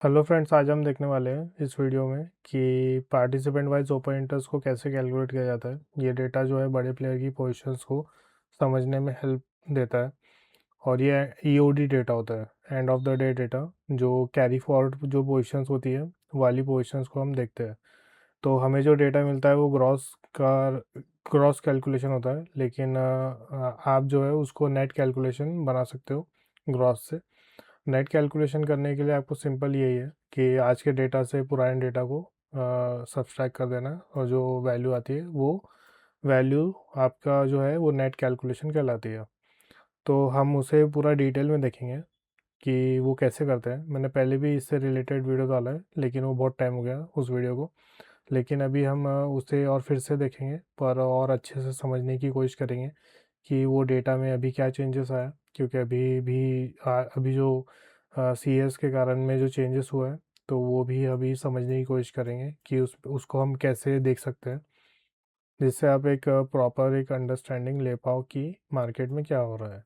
Hello friends, आज हम देखने वाले हैं इस वीडियो में कि पार्टिसिपेंट वाइज ओपन इंटरेस्ट को कैसे कैलकुलेट किया जाता है। ये डेटा जो है बड़े प्लेयर की पोजीशंस को समझने में हेल्प देता है और ये ईओडी डेटा होता है, end of the day data, जो कैरी फॉरवर्ड जो पोजीशंस होती है वाली पोजीशंस को हम देखते हैं। तो हमें जो डेटा मिलता है वो ग्रॉस कैलकुलेशन होता है, लेकिन आप जो है उसको नेट कैलकुलेशन बना सकते हो ग्रॉस से। नेट कैलकुलेशन करने के लिए आपको सिंपल यही है कि आज के डेटा से पुराने डेटा को सब्सट्रैक्ट कर देना है, और जो वैल्यू आती है वो वैल्यू आपका जो है वो नेट कैलकुलेशन कहलाती है। तो हम उसे पूरा डिटेल में देखेंगे कि वो कैसे करते हैं। मैंने पहले भी इससे रिलेटेड वीडियो डाला है, लेकिन वो बहुत टाइम हो गया उस वीडियो को। लेकिन अभी हम उसे और फिर से देखेंगे, पर और अच्छे से समझने की कोशिश करेंगे कि वो डेटा में अभी क्या चेंजेस आया, क्योंकि अभी जो सी एस के कारण में जो चेंजेस हुआ है, तो वो भी अभी समझने की कोशिश करेंगे कि उसको हम कैसे देख सकते हैं, जिससे आप एक प्रॉपर एक अंडरस्टैंडिंग ले पाओ कि मार्केट में क्या हो रहा है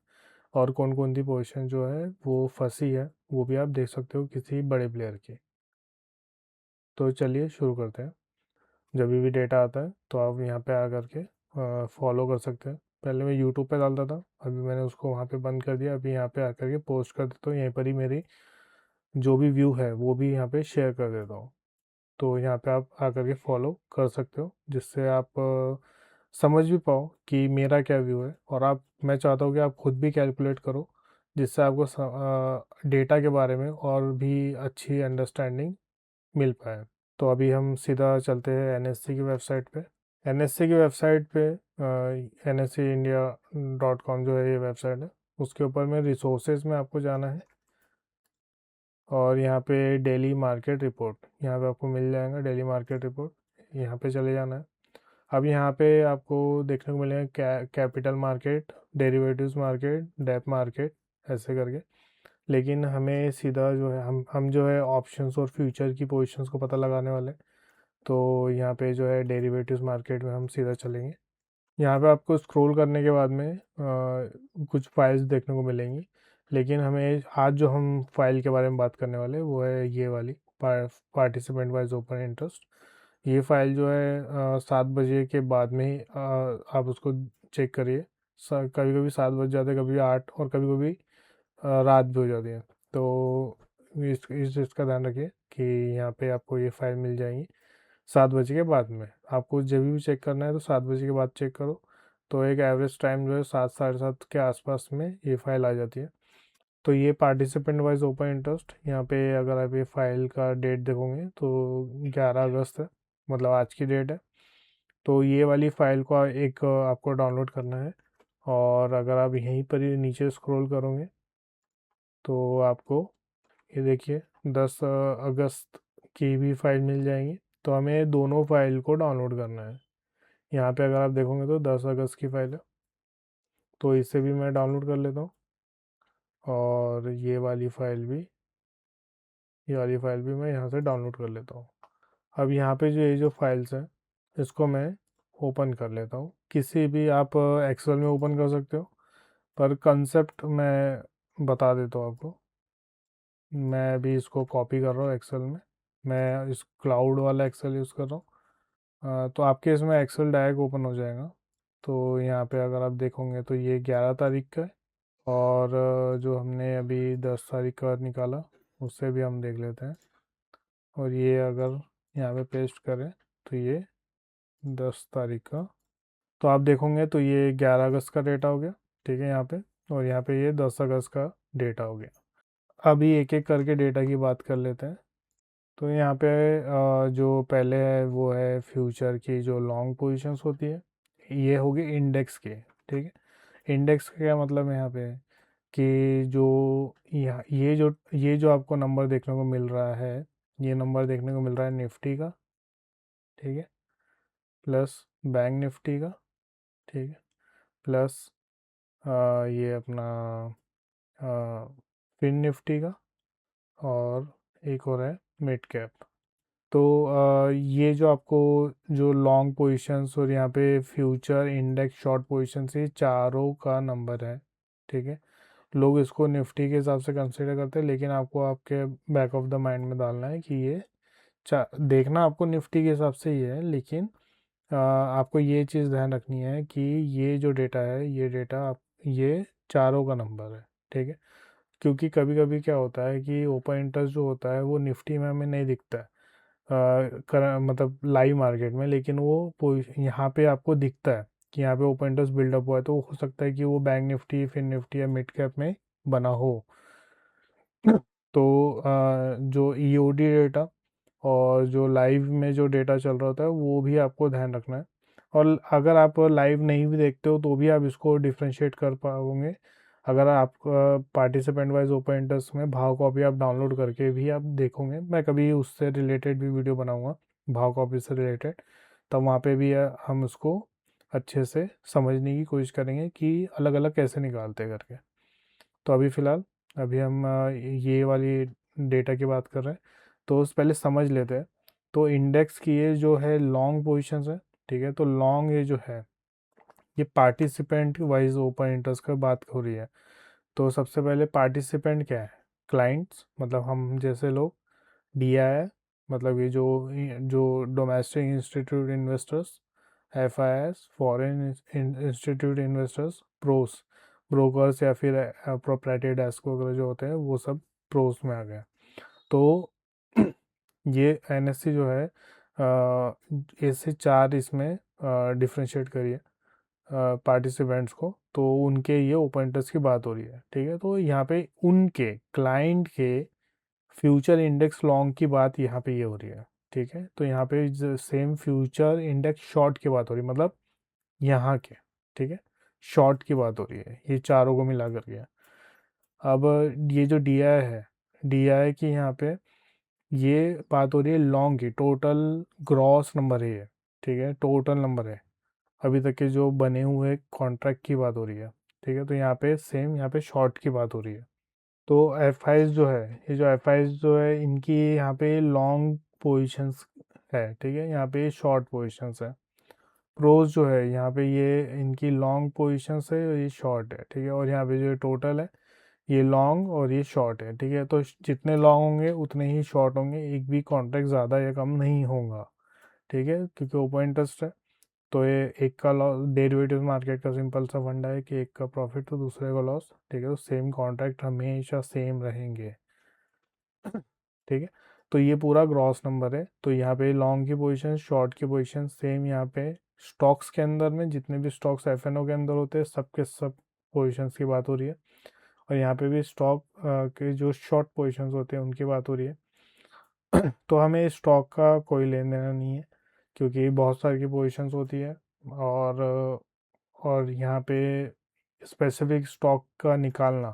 और कौन कौन सी पोजीशन जो है वो फंसी है, वो भी आप देख सकते हो किसी बड़े प्लेयर की। तो चलिए शुरू करते हैं। जब भी डेटा आता है तो आप यहाँ पे आ करके फॉलो कर सकते हैं। पहले मैं यूट्यूब पे डालता था, अभी मैंने उसको वहाँ पे बंद कर दिया। अभी यहाँ पे आकर के पोस्ट कर देता हूँ, यहीं पर ही मेरी जो भी व्यू है वो भी यहाँ पे शेयर कर देता हूँ। तो यहाँ पे आप आकर के फॉलो कर सकते हो, जिससे आप समझ भी पाओ कि मेरा क्या व्यू है। और मैं चाहता हूँ कि आप खुद भी कैलकुलेट करो, जिससे आपको डेटा के बारे में और भी अच्छी अंडरस्टैंडिंग मिल पाए। तो अभी हम सीधा चलते हैं एनएससी की वेबसाइट पे। एनएससी की वेबसाइट पे NSCindia.com जो है ये वेबसाइट है, उसके ऊपर में रिसोर्सेज में आपको जाना है, और यहाँ पे डेली मार्केट रिपोर्ट यहाँ पे आपको मिल जाएगा। डेली मार्केट रिपोर्ट यहाँ पे चले जाना है। अब यहाँ पे आपको देखने को मिलेगा capital market, derivatives market, debt market, ऐसे करके। लेकिन हमें सीधा जो है हम जो है ऑप्शंस और फ्यूचर की पोजीशंस को पता लगाने वाले हैं। तो यहाँ पे जो है डेरिवेटिव्स मार्केट में हम सीधा चलेंगे। यहाँ पे आपको स्क्रॉल करने के बाद में कुछ फाइल्स देखने को मिलेंगी, लेकिन हमें आज जो हम फाइल के बारे में बात करने वाले हैं वो है ये वाली, पार्टिसिपेंट वाइज ओपन इंटरेस्ट। ये फाइल जो है 7 बजे के बाद में ही आप उसको चेक करिए। कभी कभी 7 बज जाते हैं, कभी 8, और कभी कभी रात भी हो जाती है। तो इसका ध्यान रखिए कि यहाँ पे आपको ये फाइल मिल जाएंगी 7 बजे के बाद में। आपको जब भी चेक करना है तो 7 बजे के बाद चेक करो। तो एक एवरेज टाइम जो है 7 साढ़े 7 के आसपास में ये फाइल आ जाती है। तो ये पार्टिसिपेंट वाइज ओपन इंटरेस्ट, यहाँ पे अगर आप ये फाइल का डेट देखोगे तो 11 अगस्त है, मतलब आज की डेट है। तो ये वाली फाइल को एक आपको डाउनलोड करना है, और अगर आप यहीं पर ही नीचे स्क्रॉल करोगे तो आपको ये देखिए 10 अगस्त की भी फाइल मिल जाएंगी। तो हमें दोनों फाइल को डाउनलोड करना है। यहाँ पे अगर आप देखोगे तो 10 अगस्त की फाइल है, तो इसे भी मैं डाउनलोड कर लेता हूँ। और ये वाली फाइल भी मैं यहाँ से डाउनलोड कर लेता हूँ। अब यहाँ पे जो ये जो फाइल्स हैं इसको मैं ओपन कर लेता हूँ। किसी भी आप एक्सेल में ओपन कर सकते हो, पर कंसेप्ट मैं बता देता हूँ आपको। मैं अभी इसको कॉपी कर रहा हूँ एक्सेल में। मैं इस क्लाउड वाला एक्सेल यूज़ कर रहा हूँ। तो आपके इसमें एक्सेल डायरेक्ट ओपन हो जाएगा। तो यहाँ पे अगर आप देखोगे तो ये 11 तारीख का है, और जो हमने अभी 10 तारीख का निकाला उससे भी हम देख लेते हैं। और ये अगर यहाँ पे पेस्ट करें तो ये 10 तारीख का, तो आप देखोगे तो ये 11 अगस्त का डेटा हो गया, ठीक है यहाँ पे। और यहाँ पे ये 10 अगस्त का डेटा हो गया। अभी एक एक करके डेटा की बात कर लेते हैं। तो यहाँ पे जो पहले है वो है फ्यूचर की जो लॉन्ग पोजीशंस होती है, ये होगी इंडेक्स के, ठीक है। इंडेक्स का क्या मतलब है यहाँ पे, कि जो यहाँ ये जो आपको नंबर देखने को मिल रहा है, ये नंबर देखने को मिल रहा है निफ्टी का, ठीक है, प्लस बैंक निफ्टी का, ठीक है, प्लस ये अपना फिन निफ्टी का, और एक और है मिड कैप। तो ये जो आपको जो लॉन्ग पोजीशंस और यहाँ पे फ्यूचर इंडेक्स शॉर्ट पोजीशंस, ये चारों का नंबर है, ठीक है। लोग इसको निफ्टी के हिसाब से कंसिडर करते हैं, लेकिन आपको आपके बैक ऑफ द माइंड में डालना है कि ये देखना आपको निफ्टी के हिसाब से ही है, लेकिन आपको ये चीज़ ध्यान रखनी है कि ये जो डेटा है, ये डेटा आप ये चारों का नंबर है, ठीक है। क्योंकि कभी कभी क्या होता है कि ओपन इंटरेस्ट जो होता है वो निफ्टी में हमें नहीं दिखता है, मतलब लाइव मार्केट में, लेकिन वो यहाँ पे आपको दिखता है कि यहाँ पे ओपन इंटरेस्ट बिल्डअप हुआ है, तो हो सकता है कि वो बैंक निफ्टी, फिन निफ्टी या मिड कैप में बना हो। तो जो ईओडी डेटा और जो लाइव में जो डेटा चल रहा होता है वो भी आपको ध्यान रखना है। और अगर आप लाइव नहीं भी देखते हो तो भी आप इसको डिफ्रेंशिएट कर पाओगे अगर आप पार्टिसिपेंट वाइज ओपन इंटरेस्ट में भाव कॉपी आप डाउनलोड करके भी आप देखोगे। मैं कभी उससे रिलेटेड भी वीडियो बनाऊंगा, भाव कॉपी से रिलेटेड, तब वहाँ पे भी हम उसको अच्छे से समझने की कोशिश करेंगे कि अलग अलग कैसे निकालते करके। तो अभी फ़िलहाल अभी हम ये वाली डेटा की बात कर रहे हैं, तो उस पहले समझ लेते हैं। तो इंडेक्स की ये जो है लॉन्ग पोजीशंस है, ठीक है। तो लॉन्ग ये जो है ये पार्टिसिपेंट वाइज ओपन इंटरेस्ट का बात हो रही है। तो सबसे पहले पार्टिसिपेंट क्या है? क्लाइंट्स, मतलब हम जैसे लोग। DI मतलब ये जो जो domestic institute investors, FIS foreign institute investors, pros brokers या फिर प्रोप्राइटरी डेस्क वगैरह जो होते हैं वो सब प्रोस में आ गए। तो ये NSE जो है ऐसे चार इसमें डिफ्रेंशिएट करिए पार्टिसिपेंट्स को, तो उनके ये ओपन इंटरेस्ट की बात हो रही है, ठीक है। तो यहाँ पे उनके क्लाइंट के फ्यूचर इंडेक्स लॉन्ग की बात यहाँ पे ये हो रही है, ठीक है। तो यहाँ पे सेम फ्यूचर इंडेक्स शॉर्ट की बात हो रही है, मतलब यहाँ के, ठीक है, शॉर्ट की बात हो रही है, ये चारों को मिला करके। अब ये जो DI है, DI की यहाँ पे ये बात हो रही है लॉन्ग की, टोटल ग्रॉस नंबर है ये, ठीक है, टोटल नंबर है अभी तक के जो बने हुए कॉन्ट्रैक्ट की बात हो रही है, ठीक है। तो यहाँ पे सेम यहाँ पे शॉर्ट की बात हो रही है। तो FIs जो है, ये जो FIs जो है इनकी यहाँ पे लॉन्ग पोजीशंस है, ठीक है, यहाँ पे शॉर्ट पोजीशंस है। प्रोज जो है यहाँ पे ये इनकी लॉन्ग पोजीशंस है और ये शॉर्ट है, ठीक है। और यहाँ पे जो टोटल है ये लॉन्ग और ये शॉर्ट है, ठीक है। तो जितने लॉन्ग होंगे उतने ही शॉर्ट होंगे, एक भी कॉन्ट्रैक्ट ज़्यादा या कम नहीं होगा, ठीक है, क्योंकि ओपन इंटरेस्ट है। तो ये एक का लॉस, डेरिवेटिव मार्केट का सिंपल सा फंडा है कि एक का प्रॉफिट तो दूसरे का लॉस, ठीक है। तो सेम कॉन्ट्रैक्ट हमेशा सेम रहेंगे, ठीक है। तो ये पूरा ग्रॉस नंबर है। तो यहाँ पे लॉन्ग की पोजीशन, शॉर्ट की पोजीशन सेम, यहाँ पे स्टॉक्स के अंदर में जितने भी स्टॉक्स FNO के अंदर होते हैं सब के सब पोजीशंस की बात हो रही है। और यहाँ पे भी स्टॉक के जो शॉर्ट पोजीशंस होते हैं उनकी बात हो रही है। तो हमें स्टॉक का कोई लेन देना नहीं है, क्योंकि बहुत सारी की पोजीशंस होती है। और और यहाँ पे स्पेसिफिक स्टॉक का निकालना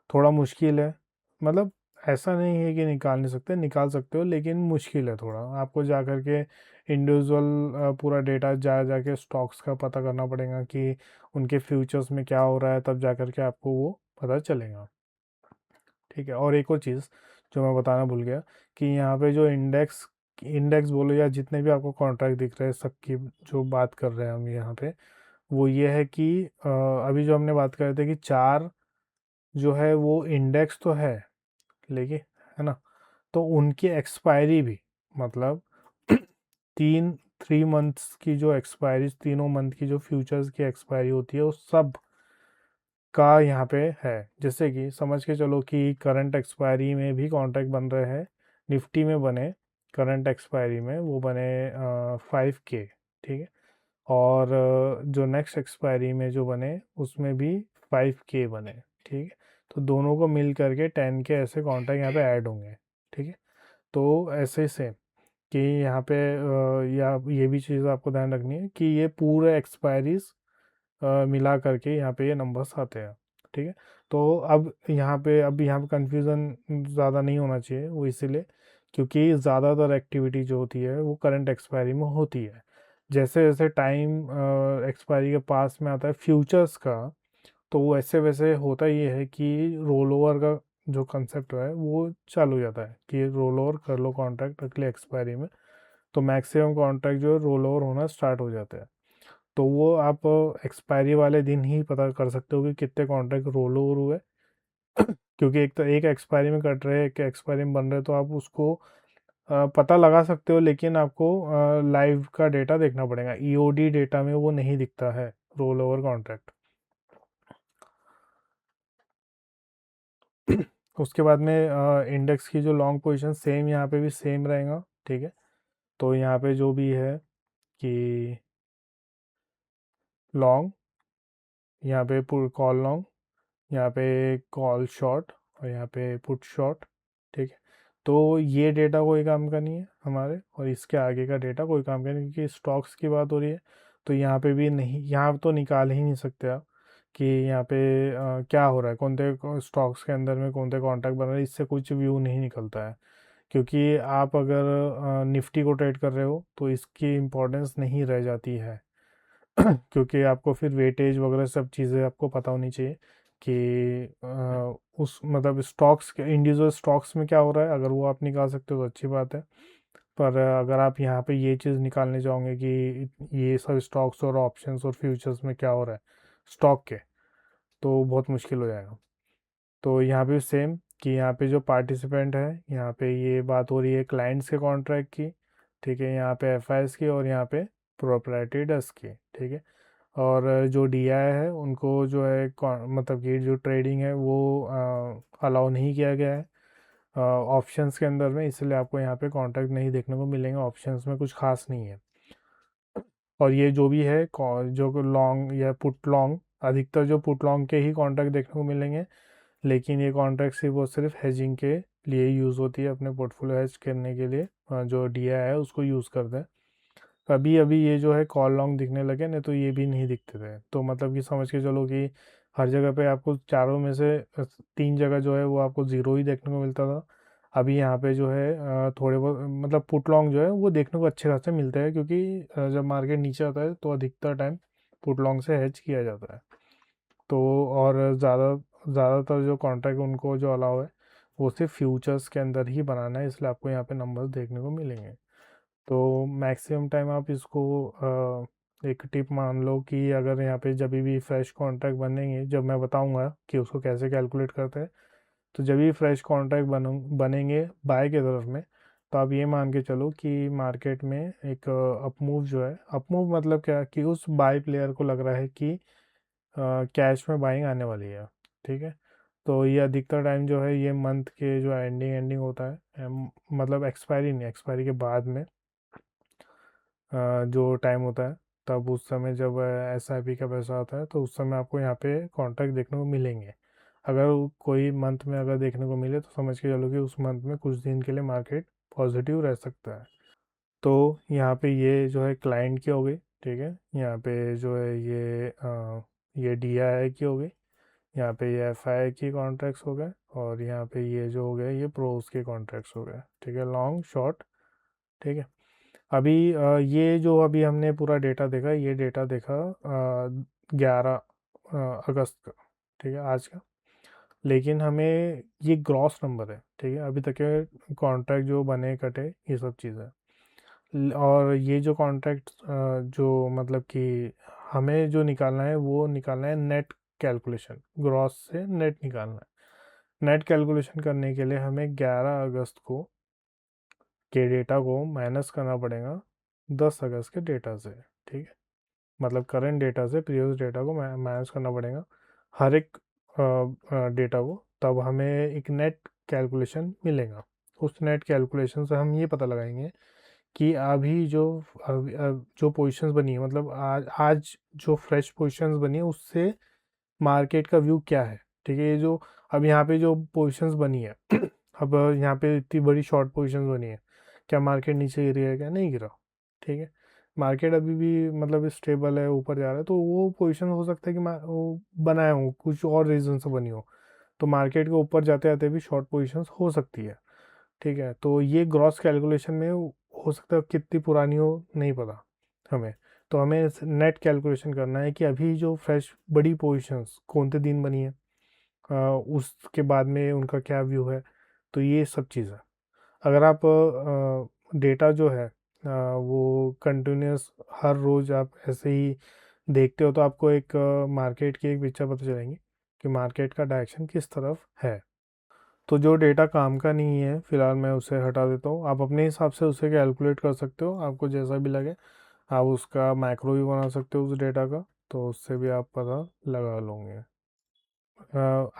थोड़ा मुश्किल है, मतलब ऐसा नहीं है कि निकाल नहीं सकते, निकाल सकते हो, लेकिन मुश्किल है थोड़ा। आपको जा कर के इंडिविजुअल पूरा डेटा जा जाके स्टॉक्स का पता करना पड़ेगा कि उनके फ्यूचर्स में क्या हो रहा है, तब जा कर के आपको वो पता चलेगा, ठीक है। और एक और चीज़ जो मैं बताना भूल गया कि यहाँ पे जो इंडेक्स इंडेक्स बोलो या जितने भी आपको कॉन्ट्रैक्ट दिख रहे हैं सबकी जो बात कर रहे हैं हम यहाँ पे, वो ये है कि अभी जो हमने बात कर रहे थे कि चार जो है वो इंडेक्स तो है, लेकिन है ना, तो उनकी एक्सपायरी भी, मतलब 3 मंथ्स की जो एक्सपायरी, तीनों मंथ की जो फ्यूचर्स की एक्सपायरी होती है वो सब का यहाँ पे है। जैसे कि समझ के चलो कि करंट एक्सपायरी में भी कॉन्ट्रैक्ट बन रहे हैं, निफ्टी में बने करंट एक्सपायरी में वो बने 5K, ठीक है। और जो नेक्स्ट एक्सपायरी में जो बने उसमें भी 5K बने, ठीक है। तो दोनों को मिल करके 10K ऐसे कॉन्ट्रैक्ट यहाँ पे ऐड होंगे, ठीक है। तो ऐसे से कि यहाँ पे या ये भी चीज़ आपको ध्यान रखनी है कि ये पूरे एक्सपायरीज मिला करके यहाँ पे ये नंबर्स आते हैं, ठीक है। तो अब यहाँ पे कंफ्यूज़न ज़्यादा नहीं होना चाहिए, वो इसीलिए क्योंकि ज़्यादातर एक्टिविटी जो होती है वो करंट एक्सपायरी में होती है। जैसे जैसे टाइम एक्सपायरी के पास में आता है फ्यूचर्स का, तो वैसे वैसे होता ये है कि रोल ओवर का जो कंसेप्ट है वो चालू हो जाता है कि रोल ओवर कर लो कॉन्ट्रैक्ट अगले एक्सपायरी में। तो मैक्सिमम कॉन्ट्रैक्ट जो है रोल ओवर होना स्टार्ट हो जाते हैं। तो वो आप एक्सपायरी वाले दिन ही पता कर सकते हो कि कितने कॉन्ट्रैक्ट रोल ओवर हुए क्योंकि एक तो एक एक्सपायरी में कट रहे हैं, एक एक्सपायरी में बन रहे हैं, तो आप उसको पता लगा सकते हो, लेकिन आपको लाइव का डेटा देखना पड़ेगा। ईओडी डेटा में वो नहीं दिखता है, रोल ओवर कॉन्ट्रैक्ट। उसके बाद में इंडेक्स की जो लॉन्ग पोजीशन सेम यहाँ पे भी सेम रहेगा, ठीक है। तो यहाँ पे जो भी है कि लॉन्ग, यहाँ पे कॉल लॉन्ग, यहाँ पे कॉल शॉर्ट, और यहाँ पे पुट शॉर्ट, ठीक है। तो ये डेटा कोई काम का नहीं है हमारे, और इसके आगे का डेटा कोई काम का नहीं, क्योंकि स्टॉक्स की बात हो रही है। तो यहाँ पे भी नहीं, यहाँ तो निकाल ही नहीं सकते आप कि यहाँ पे क्या हो रहा है, कौन से स्टॉक्स के अंदर में कौन से कॉन्ट्रैक्ट बन रहे हैं, इससे कुछ व्यू नहीं निकलता है। क्योंकि आप अगर निफ्टी को ट्रेड कर रहे हो तो इसकी इम्पोर्टेंस नहीं रह जाती है। क्योंकि आपको फिर वेटेज वगैरह सब चीज़ें आपको पता होनी चाहिए कि उस मतलब स्टॉक्स के इंडिविजुअल स्टॉक्स में क्या हो रहा है। अगर वो आप निकाल सकते हो तो अच्छी बात है। पर अगर आप यहाँ पे ये चीज़ निकालने जाओगे कि ये सब स्टॉक्स और ऑप्शंस और फ्यूचर्स में क्या हो रहा है स्टॉक के, तो बहुत मुश्किल हो जाएगा। तो यहाँ पे सेम कि यहाँ पे जो पार्टिसिपेंट है, यहाँ पे ये बात हो रही है क्लाइंट्स के कॉन्ट्रैक्ट की, ठीक है। यहाँ पे एफआईएस की, और यहाँ पे प्रोप्राइटरी डेस्क की, ठीक है। और जो डीआई है उनको जो है मतलब कि जो ट्रेडिंग है वो अलाउ नहीं किया गया है ऑप्शंस के अंदर में, इसलिए आपको यहाँ पे कॉन्ट्रैक्ट नहीं देखने को मिलेंगे। ऑप्शंस में कुछ खास नहीं है। और ये जो भी है जो लॉन्ग या पुट लॉन्ग, अधिकतर जो पुट लॉन्ग के ही कॉन्ट्रैक्ट देखने को मिलेंगे। लेकिन ये कॉन्ट्रैक्ट सिर्फ और सिर्फ हेजिंग के लिए यूज़ होती है, अपने पोर्टफोलियो हेज करने के लिए जो डीआई है उसको यूज़ करते हैं। अभी अभी ये जो है कॉल लॉन्ग दिखने लगे, नहीं तो ये भी नहीं दिखते थे। तो मतलब कि समझ के चलो कि हर जगह पे आपको चारों में से 3 जगह जो है वो आपको ज़ीरो ही देखने को मिलता था। अभी यहाँ पे जो है थोड़े बहुत मतलब पुट लॉन्ग जो है वो देखने को अच्छे खासे मिलते हैं, क्योंकि जब मार्केट नीचे आता है तो अधिकतर टाइम पुट लॉन्ग से हेज किया जाता है। तो और ज़्यादातर जो कॉन्ट्रैक्ट उनको जो अलाउ है वो सिर्फ फ्यूचर्स के अंदर ही बनाना है, इसलिए आपको यहाँ पे नंबर्स देखने को मिलेंगे। तो मैक्सिमम टाइम आप इसको एक टिप मान लो कि अगर यहाँ पे जब भी फ्रेश कॉन्ट्रैक्ट बनेंगे, जब मैं बताऊंगा कि उसको कैसे कैलकुलेट करते हैं, तो जब भी फ्रेश कॉन्ट्रैक्ट बनेंगे बाय के तरफ में, तो आप ये मान के चलो कि मार्केट में एक अपमूव जो है, अपमूव मतलब क्या कि उस बाय प्लेयर को लग रहा है कि कैश में बाइंग आने वाली है, ठीक है। तो ये अधिकतर टाइम जो है ये मंथ के जो एंडिंग एंडिंग होता है मतलब एक्सपायरी नहीं, एक्सपायरी के बाद में जो टाइम होता है, तब उस समय जब एसआईपी का पैसा आता है तो उस समय आपको यहाँ पे कॉन्ट्रैक्ट देखने को मिलेंगे। अगर कोई मंथ में अगर देखने को मिले तो समझ के चलो कि उस मंथ में कुछ दिन के लिए मार्केट पॉजिटिव रह सकता है। तो यहाँ पे ये जो है क्लाइंट की हो गई, ठीक है। यहाँ पे जो है ये डीआई की हो गई, यहाँ पे ये एफआई की कॉन्ट्रैक्ट्स हो गए, और यहाँ पे ये जो हो गए ये प्रोज के कॉन्ट्रैक्ट्स हो गए, ठीक है, लॉन्ग शॉर्ट, ठीक है। अभी ये जो अभी हमने पूरा डेटा देखा, ये डेटा देखा 11 अगस्त का, ठीक है, आज का। लेकिन हमें ये ग्रॉस नंबर है, ठीक है, अभी तक के कॉन्ट्रैक्ट जो बने कटे ये सब चीज़ें। और ये जो कॉन्ट्रैक्ट जो मतलब कि हमें जो निकालना है वो निकालना है नेट कैलकुलेशन, ग्रॉस से नेट निकालना है। नेट कैलकुलेशन करने के लिए हमें 11 अगस्त को के डेटा को माइनस करना पड़ेगा 10 अगस्त के डेटा से, ठीक है। मतलब करंट डेटा से प्रीवियस डेटा को माइनस करना पड़ेगा हर एक डेटा को, तब हमें एक नेट कैलकुलेशन मिलेगा। उस नेट कैलकुलेशन से हम ये पता लगाएंगे कि अभी जो पोजीशंस बनी है, मतलब आज आज जो फ्रेश पोजीशंस बनी है उससे मार्केट का व्यू क्या है, ठीक है। ये जो अब यहाँ पे जो पोजीशंस बनी है अब यहाँ पे इतनी बड़ी शॉर्ट पोजीशंस बनी है, क्या मार्केट नीचे गिरी है, क्या नहीं गिरा, ठीक है। मार्केट अभी भी मतलब स्टेबल है, ऊपर जा रहा है, तो वो पोजीशन हो सकता है कि वो बनाया हो कुछ और रीज़न से बनी हो, तो मार्केट के ऊपर जाते जाते भी शॉर्ट पोजीशंस हो सकती है, ठीक है। तो ये ग्रॉस कैलकुलेशन में हो सकता है कितनी पुरानी हो नहीं पता हमें। तो हमें नेट कैलकुलेशन करना है कि अभी जो फ्रेश बड़ी पोजीशंस कौन से दिन बनी है, उसके बाद में उनका क्या व्यू है। तो ये सब चीज़ है। अगर आप डेटा जो है वो कंटिन्यूस हर रोज़ आप ऐसे ही देखते हो तो आपको एक मार्केट की एक पिक्चर पता चलेंगी कि मार्केट का डायरेक्शन किस तरफ है। तो जो डेटा काम का नहीं है फ़िलहाल मैं उसे हटा देता हूँ। आप अपने हिसाब से उसे कैलकुलेट कर सकते हो, आपको जैसा भी लगे। आप उसका मैक्रो भी बना सकते हो उस डेटा का, तो उससे भी आप पता लगा लोगे।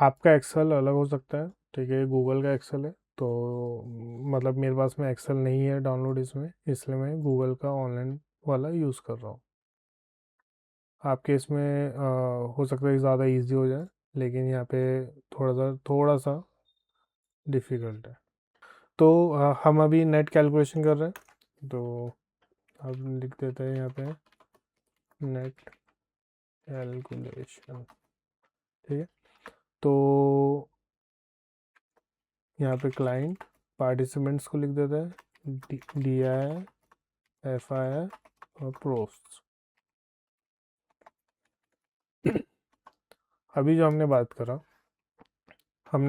आपका एक्सेल अलग हो सकता है, ठीक है, गूगल का एक्सेल है, तो मतलब मेरे पास में एक्सेल नहीं है डाउनलोड इसमें, इसलिए मैं गूगल का ऑनलाइन वाला यूज़ कर रहा हूँ। आपके इसमें हो सकता है ज़्यादा इजी हो जाए, लेकिन यहाँ पे थोड़ा सा डिफ़िकल्ट है। तो हम अभी नेट कैलकुलेशन कर रहे हैं, तो अब लिख देते हैं यहाँ पे नेट कैलकुलेशन, ठीक है। तो यहाँ पे क्लाइंट पार्टिसिपेंट्स को लिख देते हैं डी आई एफ आई और प्रोस्ट। अभी जो हमने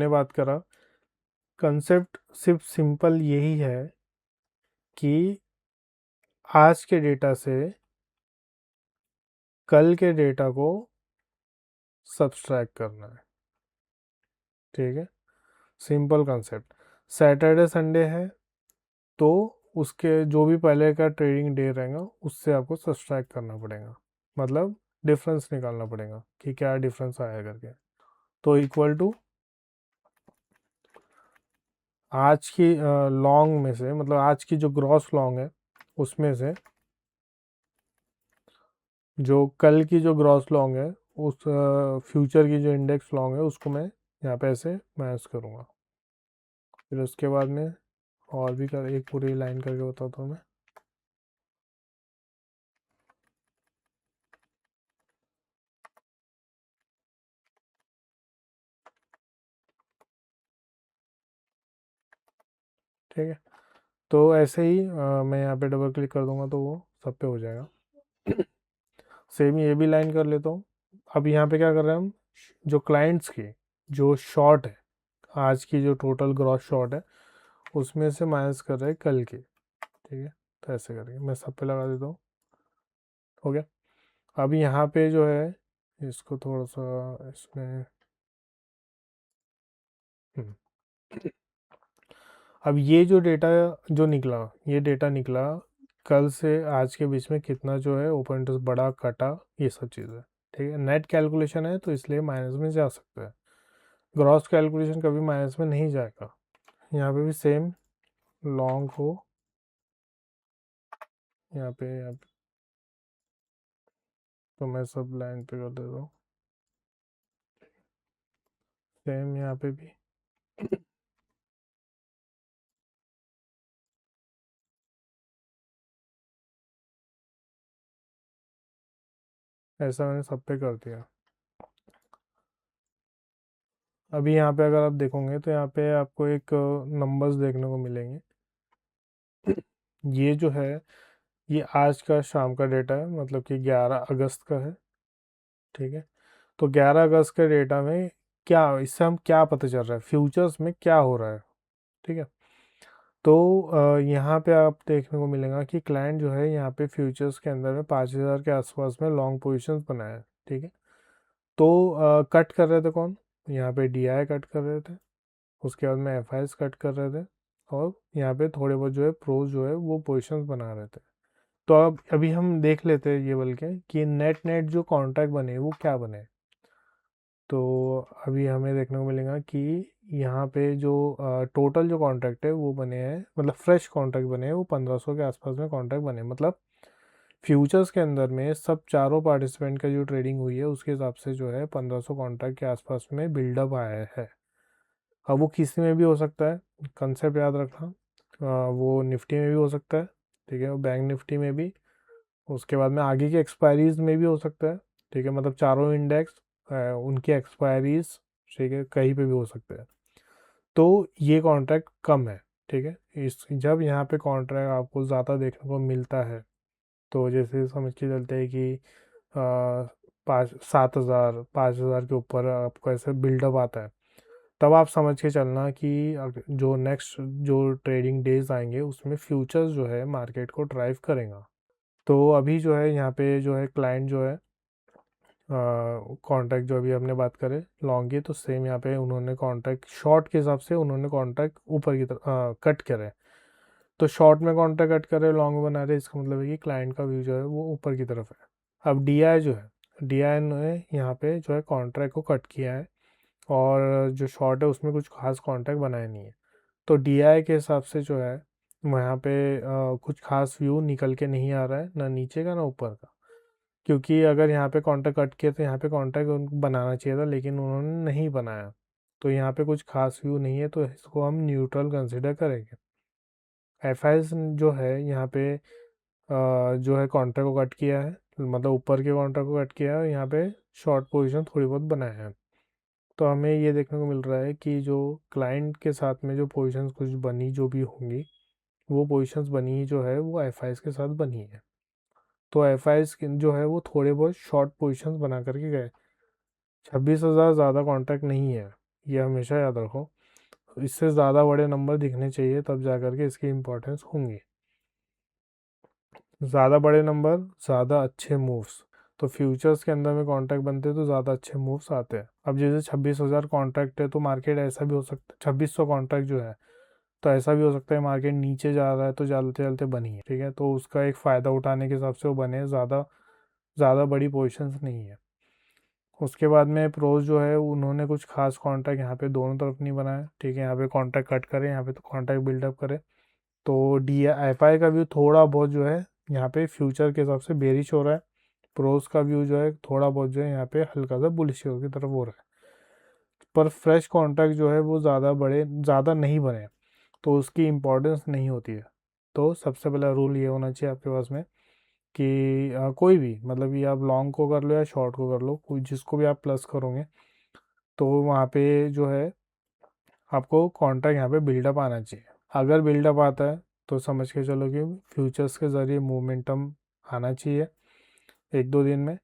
बात करा कंसेप्ट सिर्फ सिंपल यही है कि आज के डेटा से कल के डेटा को सब्सट्रैक्ट करना है, ठीक है, सिंपल कंसेप्ट। सैटरडे संडे है तो उसके जो भी पहले का ट्रेडिंग डे रहेगा उससे आपको सब्सट्रैक्ट करना पड़ेगा, मतलब डिफरेंस निकालना पड़ेगा कि क्या डिफरेंस आया करके। तो इक्वल टू आज की लॉन्ग में से, मतलब आज की जो ग्रॉस लॉन्ग है उसमें से जो कल की जो ग्रॉस लॉन्ग है उस फ्यूचर की जो इंडेक्स लॉन्ग है उसको मैं यहाँ पे ऐसे मैच करूँगा। फिर उसके बाद में और भी कर एक पूरी लाइन करके बताता हूँ मैं। ठीक है, तो ऐसे ही मैं यहाँ पे डबल क्लिक कर दूंगा तो वो सब पे हो जाएगा। सेम ये भी लाइन कर लेता हूँ। अब यहाँ पे क्या कर रहे हैं हम, जो क्लाइंट्स की जो शॉर्ट है, आज की जो टोटल ग्रॉस शॉर्ट है उसमें से माइनस कर रहे हैं कल की, ठीक है। तो ऐसे करके मैं सब पे लगा देता हूँ, हो गया। अब यहाँ पे जो है इसको थोड़ा सा इसमें हम्म, अब ये जो डेटा जो निकला, ये डेटा निकला कल से आज के बीच में कितना जो है ओपन इंटरेस्ट बढ़ा कटा, ये सब चीज़ें, ठीक है। नेट कैलकुलेशन है तो इसलिए माइनस में जा सकता है, ग्रॉस कैलकुलेशन कभी माइनस में नहीं जाएगा। यहाँ पे भी सेम लॉन्ग को यहाँ पे तो मैं सब लाइन पे कर देता हूँ, सेम यहाँ पे भी ऐसा मैंने सब पे कर दिया। अभी यहाँ पे अगर आप देखोगे तो यहाँ पे आपको एक नंबर्स देखने को मिलेंगे। ये जो है ये आज का शाम का डेटा है, मतलब कि 11 अगस्त का है, ठीक है। तो 11 अगस्त के डेटा में क्या, इससे हम क्या पता चल रहा है फ्यूचर्स में क्या हो रहा है, ठीक है। तो यहाँ पे आप देखने को मिलेगा कि क्लाइंट जो है यहाँ पे फ्यूचर्स के अंदर में 5,000 के आसपास में लॉन्ग पोजीशंस बनाए हैं, ठीक है। तो कट कर रहे थे कौन, यहाँ पे डी आई कट कर रहे थे, उसके बाद में एफ आई कट कर रहे थे, और यहाँ पे थोड़े बहुत जो है प्रोज जो है वो पोजीशंस बना रहे थे। तो अब अभी हम देख लेते हैं ये बल्कि कि नेट नेट जो कॉन्ट्रैक्ट बने वो क्या बने। तो अभी हमें देखने को मिलेगा कि यहाँ पे जो टोटल जो कॉन्ट्रैक्ट है वो बने हैं, मतलब फ्रेश कॉन्ट्रैक्ट बने हैं वो 1,500 के आसपास में कॉन्ट्रैक्ट बने, मतलब फ्यूचर्स के अंदर में सब चारों पार्टिसिपेंट का जो ट्रेडिंग हुई है उसके हिसाब से जो है 1,500 कॉन्ट्रैक्ट के आसपास में बिल्डअप आया है। अब वो किसी में भी हो सकता है, कंसेप्ट याद रखना, वो निफ्टी में भी हो सकता है, ठीक है, वो बैंक निफ्टी में भी, उसके बाद में आगे की एक्सपायरीज में भी हो सकता है, ठीक है, मतलब चारों इंडेक्स उनकी एक्सपायरीज, ठीक है, कहीं पे भी हो सकते हैं। तो ये कॉन्ट्रैक्ट कम है, ठीक है। इस जब यहाँ पे कॉन्ट्रैक्ट आपको ज़्यादा देखने को मिलता है, तो जैसे समझ के चलते हैं कि 7,000 के ऊपर आपको ऐसे बिल्डअप आता है, तब आप समझ के चलना कि जो नेक्स्ट जो ट्रेडिंग डेज आएंगे उसमें फ्यूचर्स जो है मार्केट को ड्राइव करेगा। तो अभी जो है यहाँ पे जो है क्लाइंट जो है कॉन्ट्रैक्ट जो अभी हमने बात करे लॉन्ग की, तो सेम यहाँ पे उन्होंने कॉन्ट्रैक्ट शॉर्ट के हिसाब से उन्होंने कॉन्ट्रैक्ट ऊपर की तरफ कट करे। तो शॉर्ट में कॉन्ट्रैक्ट कट करे, लॉन्ग में बना रहे, इसका मतलब है कि क्लाइंट का व्यू जो है वो ऊपर की तरफ है। अब DI जो है, DI ने यहाँ पे जो है कॉन्ट्रैक्ट को कट किया है, और जो शॉर्ट है उसमें कुछ खास कॉन्ट्रैक्ट बनाए नहीं है। तो DI के हिसाब से जो है वहाँ पे कुछ खास व्यू निकल के नहीं आ रहा है, ना नीचे का ना ऊपर का। क्योंकि अगर यहाँ पे कॉन्ट्रैक्ट कट किया तो यहाँ पे कॉन्ट्रैक्ट उनको बनाना चाहिए था, लेकिन उन्होंने नहीं बनाया। तो यहाँ पे कुछ खास व्यू नहीं है, तो इसको हम न्यूट्रल कंसिडर करेंगे। FIs जो है यहाँ पे जो है कॉन्ट्रैक्ट को कट किया है, मतलब ऊपर के कॉन्ट्रैक्ट को कट किया है, यहाँ पे शॉर्ट पोजीशन थोड़ी बहुत बनाया है। तो हमें ये देखने को मिल रहा है कि जो क्लाइंट के साथ में जो पोजीशंस कुछ बनी जो भी होंगी, वो पोजीशंस बनी जो है वो FIs के साथ बनी है। तो FIs जो है वो थोड़े बहुत शॉर्ट पोजीशंस बना करके गए। 26,000 ज़्यादा कॉन्ट्रैक्ट नहीं है, ये हमेशा याद रखो। इससे ज़्यादा बड़े नंबर दिखने चाहिए, तब जा करके इसकी इम्पोर्टेंस होंगी। ज़्यादा बड़े नंबर, ज़्यादा अच्छे मूव्स। तो फ्यूचर्स के अंदर में कॉन्ट्रैक्ट बनते हैं तो ज़्यादा अच्छे मूव्स आते हैं। अब जैसे 26,000 कॉन्ट्रैक्ट है, तो मार्केट ऐसा भी हो सकता है, 2600 कॉन्ट्रैक्ट जो है, तो ऐसा भी हो सकता है मार्केट नीचे जा रहा है तो चलते चलते बनी है, ठीक है। तो उसका एक फ़ायदा उठाने के हिसाब से वो बने, ज़्यादा बड़ी पोजिशंस नहीं है। उसके बाद में प्रोज जो है उन्होंने कुछ खास कॉन्ट्रैक्ट यहाँ पे दोनों तरफ नहीं बनाया, ठीक है। यहाँ पे कॉन्ट्रैक्ट कट करे, यहाँ पे तो कॉन्ट्रैक्ट बिल्डअप करे। तो DI का व्यू थोड़ा बहुत जो है यहाँ पे फ्यूचर के हिसाब से बेरिश हो रहा है। प्रोज का व्यू जो है थोड़ा बहुत जो है यहाँ पे हल्का सा बुलिश की तरफ हो रहा है। पर फ्रेश कॉन्ट्रैक्ट जो है वो ज़्यादा नहीं बने, तो उसकी इम्पोर्टेंस नहीं होती है। तो सबसे पहला रूल ये होना चाहिए आपके पास में कि कोई भी, मतलब ये आप लॉन्ग को कर लो या शॉर्ट को कर लो, कोई जिसको भी आप प्लस करोगे, तो वहाँ पे जो है आपको कॉन्ट्रैक्ट यहाँ पे बिल्डअप आना चाहिए। अगर बिल्डअप आता है तो समझ के चलो कि फ्यूचर्स के ज़रिए मोमेंटम आना चाहिए 1-2 दिन में,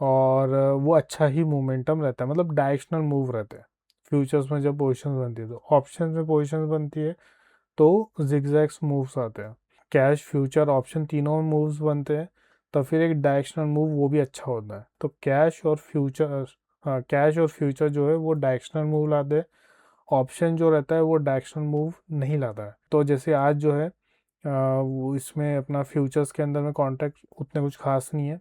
और वो अच्छा ही मोमेंटम रहता है, मतलब डायरेक्शनल मूव रहते हैं फ्यूचर्स में जब पोजीशंस बनती है। तो ऑप्शन में पोजीशंस बनती है तो जिगजैग्स मूव्स आते हैं। कैश, फ्यूचर, ऑप्शन तीनों में मूव्स बनते हैं, तो फिर एक डायरेक्शनल मूव वो भी अच्छा होता है। तो कैश और फ्यूचर जो है वो डायरेक्शनल मूव लाते हैं, ऑप्शन जो रहता है वो डायरेक्शनल मूव नहीं लाता है। तो जैसे आज जो है वो इसमें अपना फ्यूचर्स के अंदर में कॉन्ट्रैक्ट उतने कुछ खास नहीं है।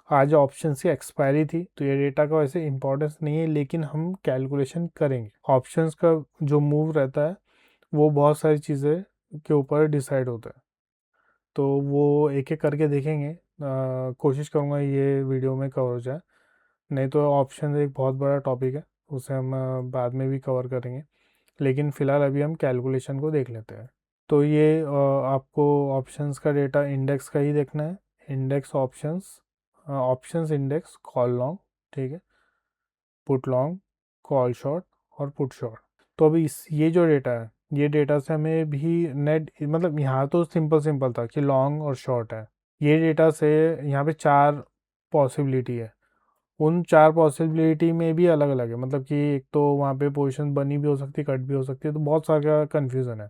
आज ऑप्शन की एक्सपायरी थी, तो ये डेटा का वैसे इंपॉर्टेंस नहीं है, लेकिन हम कैलकुलेशन करेंगे। ऑप्शंस का जो मूव रहता है वो बहुत सारी चीज़ें के ऊपर डिसाइड होता है, तो वो एक एक करके देखेंगे। कोशिश करूँगा ये वीडियो में कवर हो जाए, नहीं तो ऑप्शन एक बहुत बड़ा टॉपिक है, उसे हम बाद में भी कवर करेंगे। लेकिन फ़िलहाल अभी हम कैलकुलेशन को देख लेते हैं। तो ये आपको ऑप्शंस का डेटा इंडेक्स का ही देखना है। Index options index call long, ठीक है, पुट लॉन्ग, कॉल शॉर्ट और पुट शॉर्ट। तो अभी ये जो डेटा है, ये डेटा से हमें भी नेट, मतलब यहाँ तो सिंपल था कि लॉन्ग और शॉर्ट है। ये डेटा से यहाँ पे 4 पॉसिबिलिटी है। उन 4 पॉसिबिलिटी में भी अलग अलग है, मतलब कि एक तो वहाँ पे पोजीशन बनी भी हो सकती है, कट भी हो सकती है, तो बहुत सारा कन्फ्यूज़न है।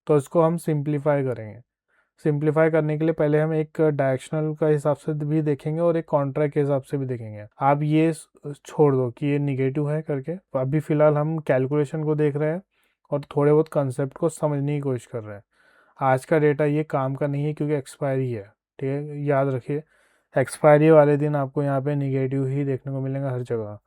तो इसको हम सिंप्लीफाई करेंगे। सिंप्लीफाई करने के लिए पहले हम एक डायरेक्शनल का हिसाब से भी देखेंगे और एक कॉन्ट्रैक्ट के हिसाब से भी देखेंगे। आप ये छोड़ दो कि ये निगेटिव है करके, अभी फ़िलहाल हम कैलकुलेशन को देख रहे हैं और थोड़े बहुत कंसेप्ट को समझने की कोशिश कर रहे हैं। आज का डेटा ये काम का नहीं है क्योंकि एक्सपायरी है, ठीक है, याद रखिए। एक्सपायरी वाले दिन आपको यहाँ पे निगेटिव ही देखने को मिलेगा हर जगह।